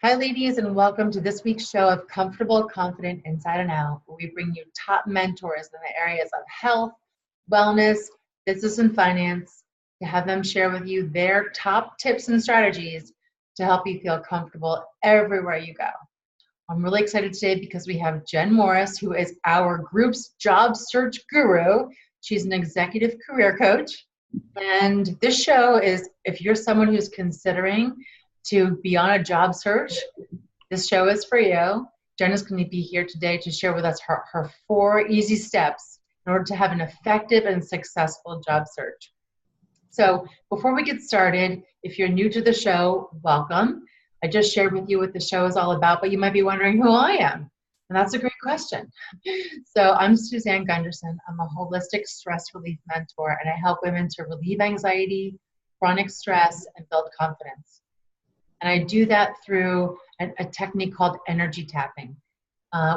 Hi, ladies, and welcome to this week's show of Comfortable, Confident, Inside and Out, where we bring you top mentors in the areas of health, wellness, business, and finance to have them share with you their top tips and strategies to help you feel comfortable everywhere you go. I'm really excited today because we have Jen Morris, who is our group's job search guru. She's an executive career coach. And this show is if you're someone who's considering to be on a job search, this show is for you. Jen is going to be here today to share with us her 4 easy steps in order to have an effective and successful job search. So before we get started, if you're new to the show, welcome. I just shared with you what the show is all about, but you might be wondering who I am. And that's a great question. So I'm Suzanne Gundersen. I'm a holistic stress relief mentor, and I help women to relieve anxiety, chronic stress, and build confidence. And I do that through a technique called energy tapping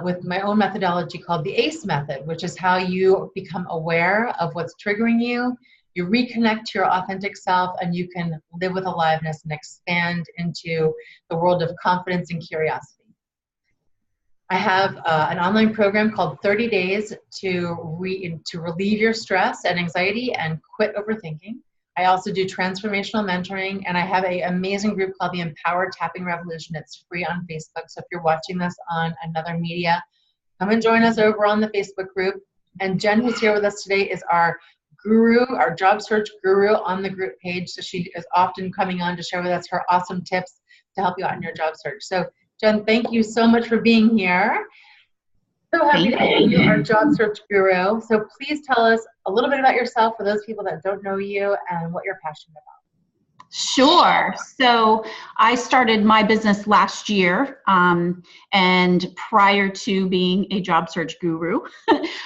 with my own methodology called the ACE method, which is how you become aware of what's triggering you, you reconnect to your authentic self, and you can live with aliveness and expand into the world of confidence and curiosity. I have an online program called 30 Days to relieve your stress and anxiety and quit overthinking. I also do transformational mentoring, and I have an amazing group called the Empowered Tapping Revolution. It's free on Facebook, so if you're watching this on another media, come and join us over on the Facebook group. And Jen, who's here with us today, is our guru, our job search guru on the group page. So she is often coming on to share with us her awesome tips to help you out in your job search. So Jen, thank you so much for being here. So happy to have you, our job search guru. So please tell us a little bit about yourself for those people that don't know you and what you're passionate about. Sure. So I started my business last year, and prior to being a job search guru,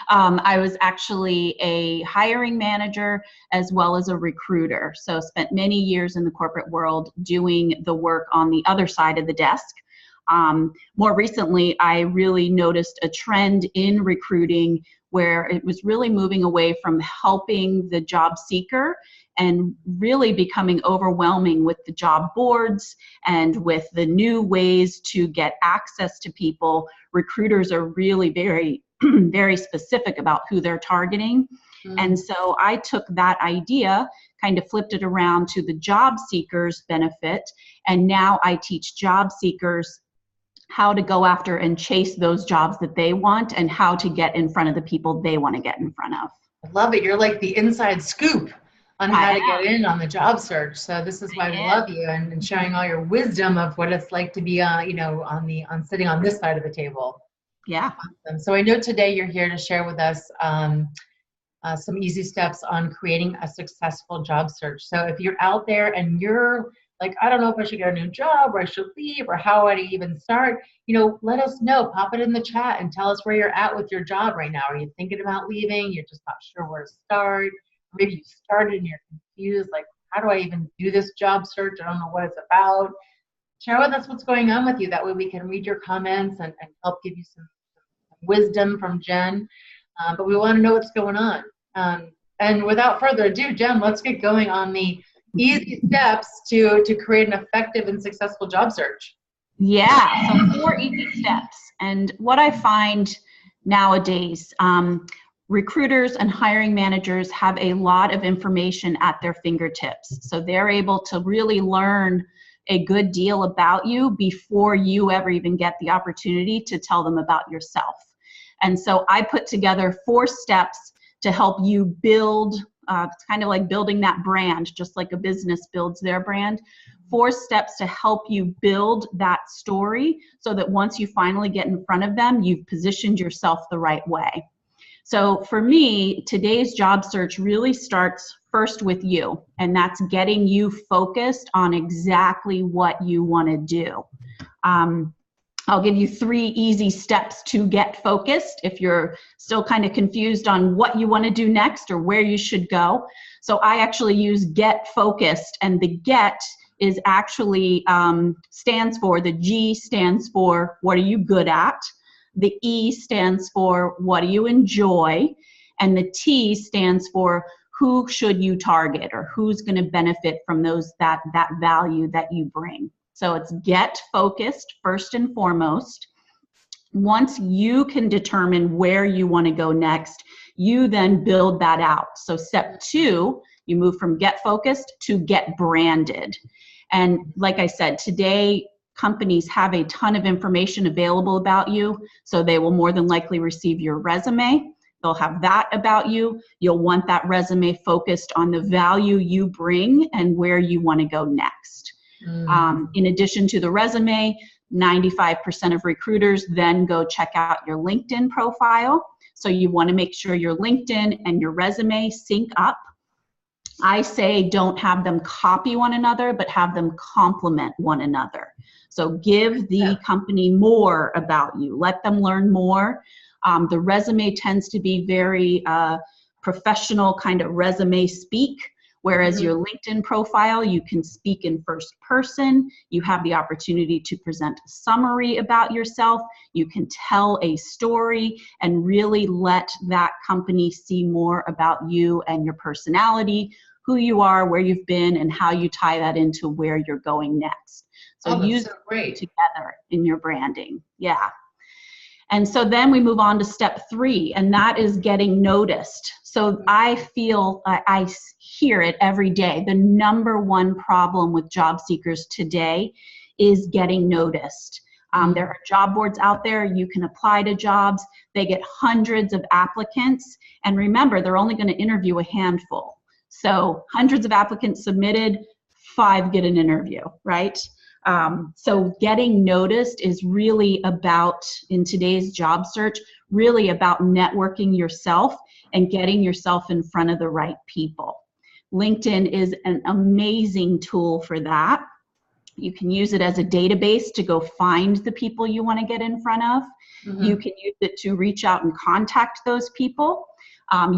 I was actually a hiring manager as well as a recruiter. So spent many years in the corporate world doing the work on the other side of the desk. More recently, I really noticed a trend in recruiting where it was really moving away from helping the job seeker and really becoming overwhelming with the job boards and with the new ways to get access to people. Recruiters are really very, very specific about who they're targeting. And so I took that idea, kind of flipped it around to the job seekers' benefit, and now I teach job seekers how to go after and chase those jobs that they want and how to get in front of the people they want to get in front of. I love it. You're like the inside scoop on how to get in on the job search. So this is why we love you and sharing all your wisdom of what it's like to be, sitting on this side of the table. Yeah. Awesome. So I know today you're here to share with us some easy steps on creating a successful job search. So if you're out there and you're like, I don't know if I should get a new job or I should leave or how would I even start, let us know. Pop it in the chat and tell us where you're at with your job right now. Are you thinking about leaving? You're just not sure where to start. Or maybe you started and you're confused, like, how do I even do this job search? I don't know what it's about. Share with us what's going on with you. That way we can read your comments and help give you some wisdom from Jen. But we want to know what's going on. And without further ado, Jen, let's get going on the easy steps to create an effective and successful job search. Yeah, so 4 easy steps. And what I find nowadays, recruiters and hiring managers have a lot of information at their fingertips. So they're able to really learn a good deal about you before you ever even get the opportunity to tell them about yourself. And so I put together 4 steps to help you build. It's kind of like building that brand, just like a business builds their brand. 4 steps to help you build that story so that once you finally get in front of them, you've positioned yourself the right way. So for me, today's job search really starts first with you, and that's getting you focused on exactly what you want to do. I'll give you 3 easy steps to get focused if you're still kind of confused on what you want to do next or where you should go. So I actually use get focused, and the get is actually stands for, the G stands for what are you good at, the E stands for what do you enjoy, and the T stands for who should you target or who's going to benefit from that value that you bring. So it's get focused first and foremost. Once you can determine where you want to go next, you then build that out. So step 2, you move from get focused to get branded. And like I said, today, companies have a ton of information available about you, so they will more than likely receive your resume. They'll have that about you. You'll want that resume focused on the value you bring and where you want to go next. In addition to the resume, 95% of recruiters then go check out your LinkedIn profile. So you want to make sure your LinkedIn and your resume sync up. I say don't have them copy one another, but have them complement one another. So give the company more about you. Let them learn more. The resume tends to be very professional kind of resume speak, whereas your LinkedIn profile, you can speak in first person. You have the opportunity to present a summary about yourself. You can tell a story and really let that company see more about you and your personality, who you are, where you've been, and how you tie that into where you're going next. So use it together in your branding. Yeah. And so then we move on to step 3, and that is getting noticed. So I feel, I hear it every day. The number one problem with job seekers today is getting noticed. There are job boards out there. You can apply to jobs. They get hundreds of applicants. And remember, they're only going to interview a handful. So hundreds of applicants submitted, 5 get an interview, right? So getting noticed is really about, in today's job search, really about networking yourself and getting yourself in front of the right people. LinkedIn is an amazing tool for that. You can use it as a database to go find the people you want to get in front of. You can use it to reach out and contact those people.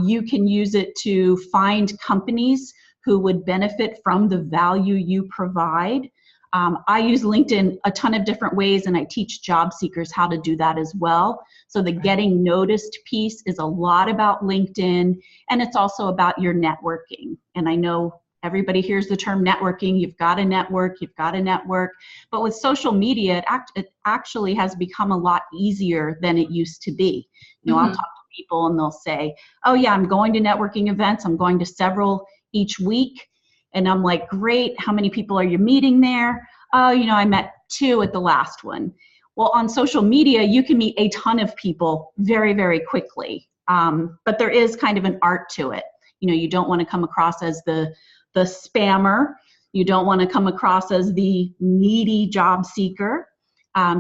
You can use it to find companies who would benefit from the value you provide. I use LinkedIn a ton of different ways, and I teach job seekers how to do that as well. So the getting noticed piece is a lot about LinkedIn, and it's also about your networking. And I know everybody hears the term networking. You've got to network, you've got to network. But with social media, it actually has become a lot easier than it used to be. You know, I'll talk to people and they'll say, oh yeah, I'm going to networking events. I'm going to several each week. And I'm like, great, how many people are you meeting there? Oh, you know, I met 2 at the last one. Well, on social media, you can meet a ton of people very, very quickly. But there is kind of an art to it. You know, you don't want to come across as the spammer. You don't want to come across as the needy job seeker.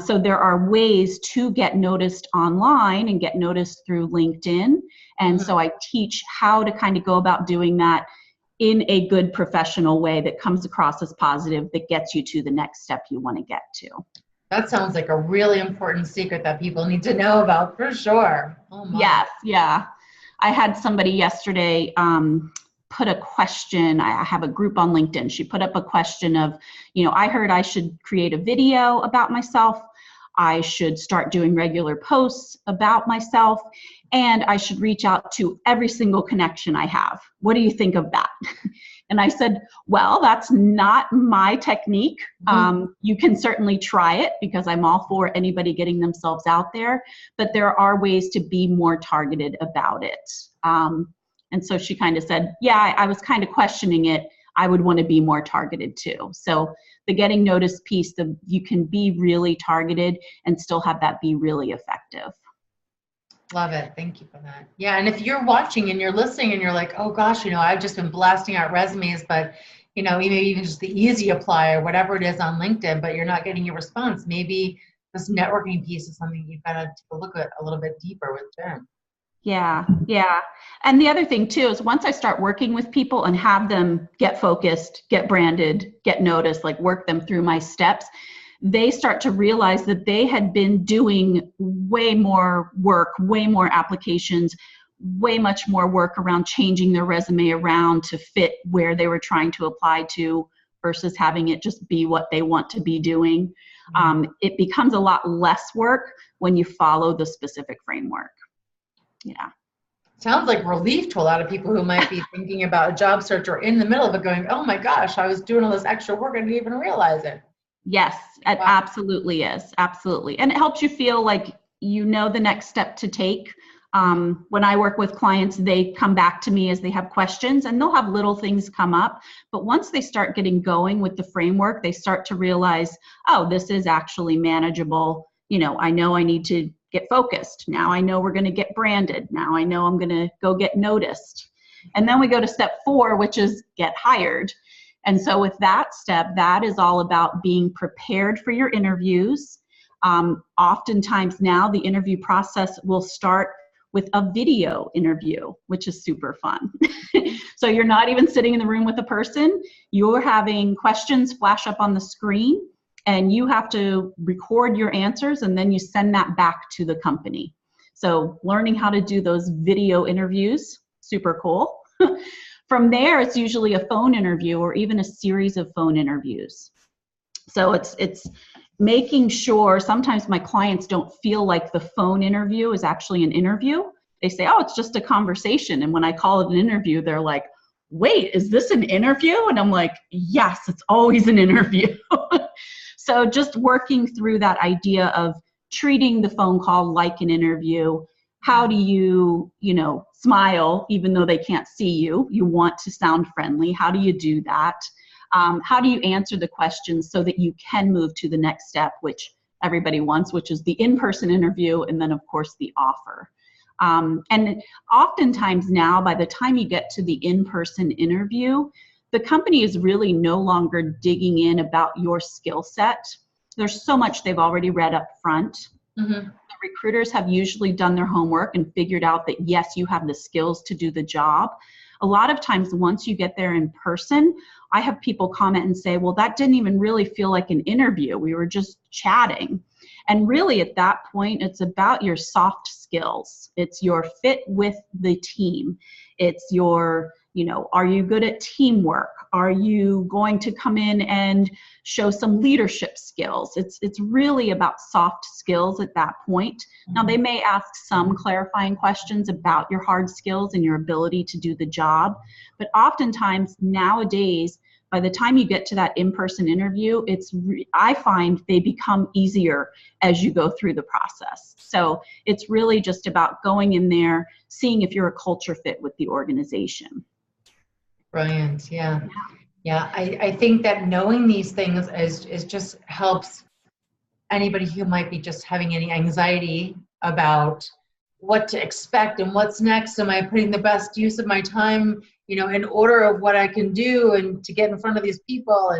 So there are ways to get noticed online and get noticed through LinkedIn. And so I teach how to kind of go about doing that in a good professional way that comes across as positive, that gets you to the next step you want to get to. That sounds like a really important secret that people need to know about for sure. Oh my. Yes, yeah. I had somebody yesterday put a question. I have a group on LinkedIn. She put up a question of, you know, I heard I should create a video about myself. I should start doing regular posts about myself, and I should reach out to every single connection I have. What do you think of that? And I said, well, that's not my technique. You can certainly try it, because I'm all for anybody getting themselves out there, but there are ways to be more targeted about it. And so she kind of said, yeah, I was kind of questioning it. I would want to be more targeted too. So the getting noticed piece, you can be really targeted and still have that be really effective. Love it. Thank you for that. Yeah. And if you're watching and you're listening and you're like, oh gosh, you know, I've just been blasting out resumes, but you know, even just the easy apply or whatever it is on LinkedIn, but you're not getting your response. Maybe this networking piece is something you've got to take a look at a little bit deeper with Jen. Yeah, yeah. And the other thing too is once I start working with people and have them get focused, get branded, get noticed, like work them through my steps, they start to realize that they had been doing way more work, way more applications, way much more work around changing their resume around to fit where they were trying to apply to versus having it just be what they want to be doing. It becomes a lot less work when you follow the specific framework. Yeah. Sounds like relief to a lot of people who might be thinking about a job search or in the middle of it going, oh my gosh, I was doing all this extra work. I didn't even realize it. Yes, it Wow. absolutely is. Absolutely. And it helps you feel like you know the next step to take. When I work with clients, they come back to me as they have questions, and they'll have little things come up. But once they start getting going with the framework, they start to realize, oh, this is actually manageable. You know I need to get focused. Now I know we're going to get branded. Now I know I'm going to go get noticed. And then we go to step 4, which is get hired. And so with that step, that is all about being prepared for your interviews. Oftentimes now the interview process will start with a video interview, which is super fun. So you're not even sitting in the room with a person. You're having questions flash up on the screen, and you have to record your answers, and then you send that back to the company. So learning how to do those video interviews, super cool. From there, it's usually a phone interview or even a series of phone interviews. So it's making sure, sometimes my clients don't feel like the phone interview is actually an interview. They say, oh, it's just a conversation. And when I call it an interview, they're like, wait, is this an interview? And I'm like, yes, it's always an interview. So just working through that idea of treating the phone call like an interview. How do you, smile even though they can't see you? You want to sound friendly. How do you do that? How do you answer the questions so that you can move to the next step, which everybody wants, which is the in-person interview, and then, of course, the offer. And oftentimes now, by the time you get to the in-person interview, the company is really no longer digging in about your skill set. There's so much they've already read up front. Mm-hmm. The recruiters have usually done their homework and figured out that, yes, you have the skills to do the job. A lot of times, once you get there in person, I have people comment and say, well, that didn't even really feel like an interview. We were just chatting. And really, at that point, it's about your soft skills. It's your fit with the team. It's your, are you good at teamwork? Are you going to come in and show some leadership skills? It's really about soft skills at that point. Now, they may ask some clarifying questions about your hard skills and your ability to do the job. But oftentimes nowadays, by the time you get to that in-person interview, I find they become easier as you go through the process. So it's really just about going in there, seeing if you're a culture fit with the organization. Brilliant. Yeah. Yeah. I think that knowing these things is just helps anybody who might be just having any anxiety about what to expect and what's next. Am I putting the best use of my time, in order of what I can do and to get in front of these people?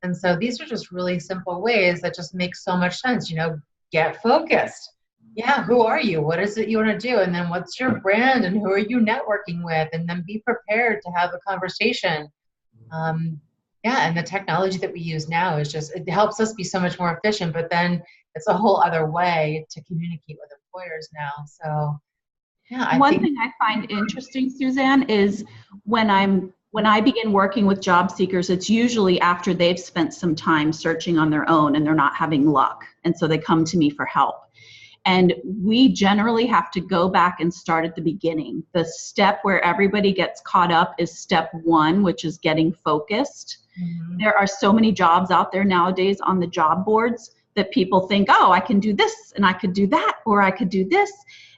And so these are just really simple ways that just make so much sense. Get focused. Yeah. Who are you? What is it you want to do? And then what's your brand and who are you networking with? And then be prepared to have a conversation. And the technology that we use now it helps us be so much more efficient, but then it's a whole other way to communicate with employers now. So yeah. One thing I find interesting, Suzanne, is when I begin working with job seekers, it's usually after they've spent some time searching on their own and they're not having luck. And so they come to me for help. And we generally have to go back and start at the beginning. The step where everybody gets caught up is step 1, which is getting focused. Mm-hmm. There are so many jobs out there nowadays on the job boards that people think, oh, I can do this and I could do that, or I could do this.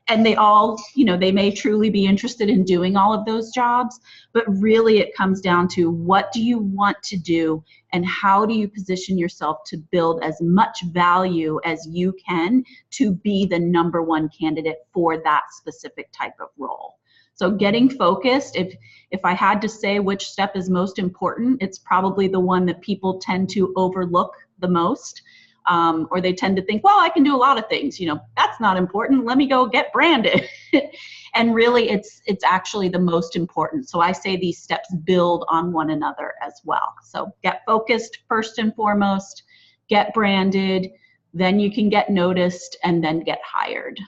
And they all, they may truly be interested in doing all of those jobs, but really it comes down to what do you want to do and how do you position yourself to build as much value as you can to be the number 1 candidate for that specific type of role. So getting focused, if I had to say which step is most important, it's probably the one that people tend to overlook the most. Or they tend to think, well, I can do a lot of things. That's not important. Let me go get branded. And really, it's actually the most important. So I say these steps build on one another as well. So get focused first and foremost, get branded, then you can get noticed, and then get hired.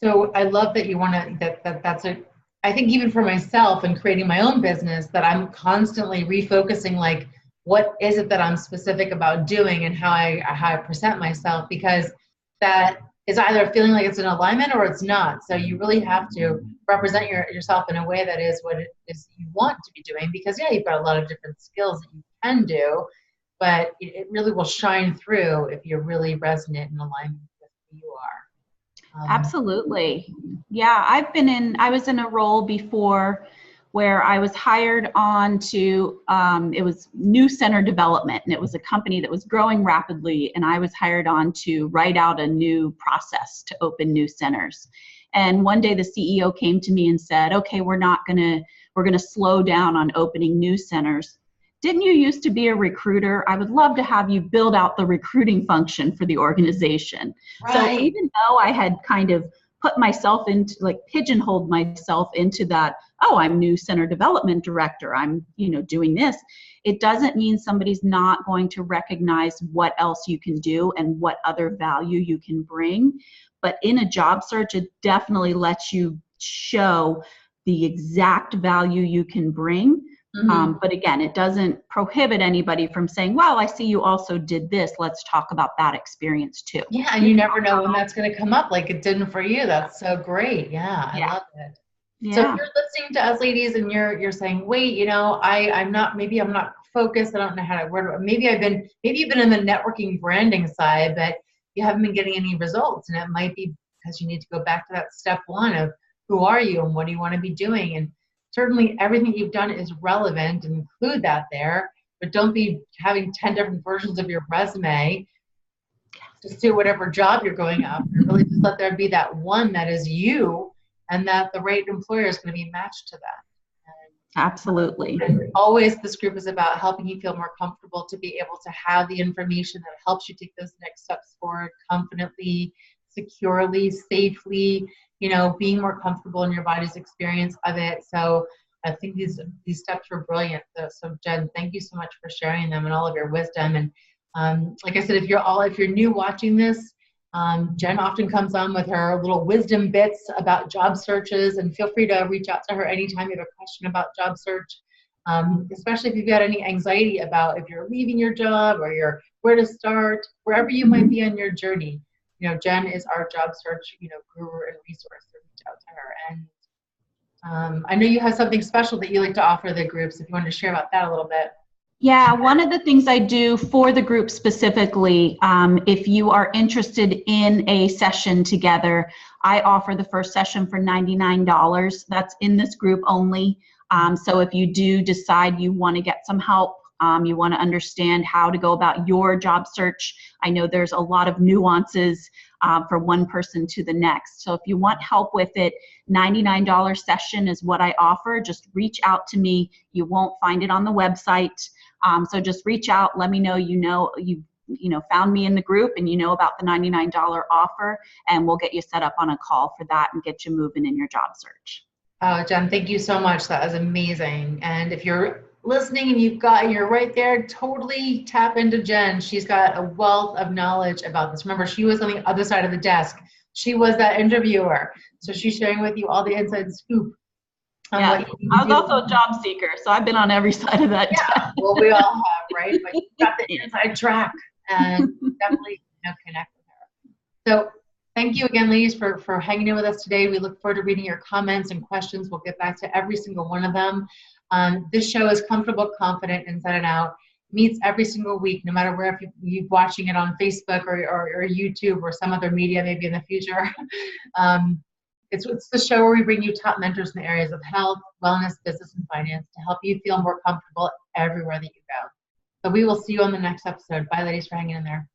So I love that you want to, I think even for myself and creating my own business, that I'm constantly refocusing, like, what is it that I'm specific about doing and how I present myself, because that is either feeling like it's in alignment or it's not. So you really have to represent yourself in a way that is what it is you want to be doing, because you've got a lot of different skills that you can do, but it really will shine through if you're really resonant and aligned with who you are. Absolutely. Yeah, I was in a role before where I was hired on to, it was new center development, and it was a company that was growing rapidly, and I was hired on to write out a new process to open new centers. And one day the CEO came to me and said, okay, we're gonna slow down on opening new centers. Didn't you used to be a recruiter? I would love to have you build out the recruiting function for the organization. Right. So even though I had kind of put myself into, like, pigeonholed myself into that, oh, I'm new center development director, I'm, doing this, it doesn't mean somebody's not going to recognize what else you can do and what other value you can bring. But in a job search, it definitely lets you show the exact value you can bring. But again, it doesn't prohibit anybody from saying, well, I see you also did this. Let's talk about that experience too. Yeah, and you never know when that's going to come up, like it didn't for you. That's so great. Yeah, I love it. Yeah. So if you're listening to us ladies and you're saying, wait, I'm not focused. I don't know how to word it. Maybe you've been in the networking branding side, but you haven't been getting any results. And it might be because you need to go back to that step one of who are you and what do you want to be doing? And certainly everything you've done is relevant, and include that there, but don't be having 10 different versions of your resume. Just do whatever job you're going after. Really just let there be that one that is you, and that the right employer is going to be matched to that. Absolutely. And always this group is about helping you feel more comfortable to be able to have the information that helps you take those next steps forward confidently, securely, safely, being more comfortable in your body's experience of it. So I think these steps were brilliant. So Jen, thank you so much for sharing them and all of your wisdom. And like I said, if you're new watching this, Jen often comes on with her little wisdom bits about job searches, and feel free to reach out to her anytime you have a question about job search, especially if you've got any anxiety about if you're leaving your job or where to start, wherever you might be on your journey. Jen is our job search, guru and resource, so reach out to her. And I know you have something special that you like to offer the groups, if you want to share about that a little bit. Yeah, one of the things I do for the group specifically, if you are interested in a session together, I offer the first session for $99. That's in this group only. So if you do decide you want to get some help, you want to understand how to go about your job search, I know there's a lot of nuances from one person to the next. So if you want help with it, $99 session is what I offer. Just reach out to me. You won't find it on the website. So just reach out, let me know you found me in the group and you know about the $99 offer, and we'll get you set up on a call for that and get you moving in your job search. Oh, Jen, thank you so much. That was amazing. And if you're listening and you're right there, totally tap into Jen. She's got a wealth of knowledge about this. Remember, she was on the other side of the desk. She was that interviewer. So she's sharing with you all the inside scoop. Yeah, I was also a job seeker, so I've been on every side of that. Yeah, well, we all have, right? But you've got the inside track, and definitely connect with her. So thank you again, ladies, for hanging in with us today. We look forward to reading your comments and questions. We'll get back to every single one of them. This show is Comfortable, Confident, Inside and Out. Meets every single week, no matter where, if you're watching it on Facebook or YouTube or some other media maybe in the future. It's the show where we bring you top mentors in the areas of health, wellness, business, and finance to help you feel more comfortable everywhere that you go. So we will see you on the next episode. Bye, ladies, for hanging in there.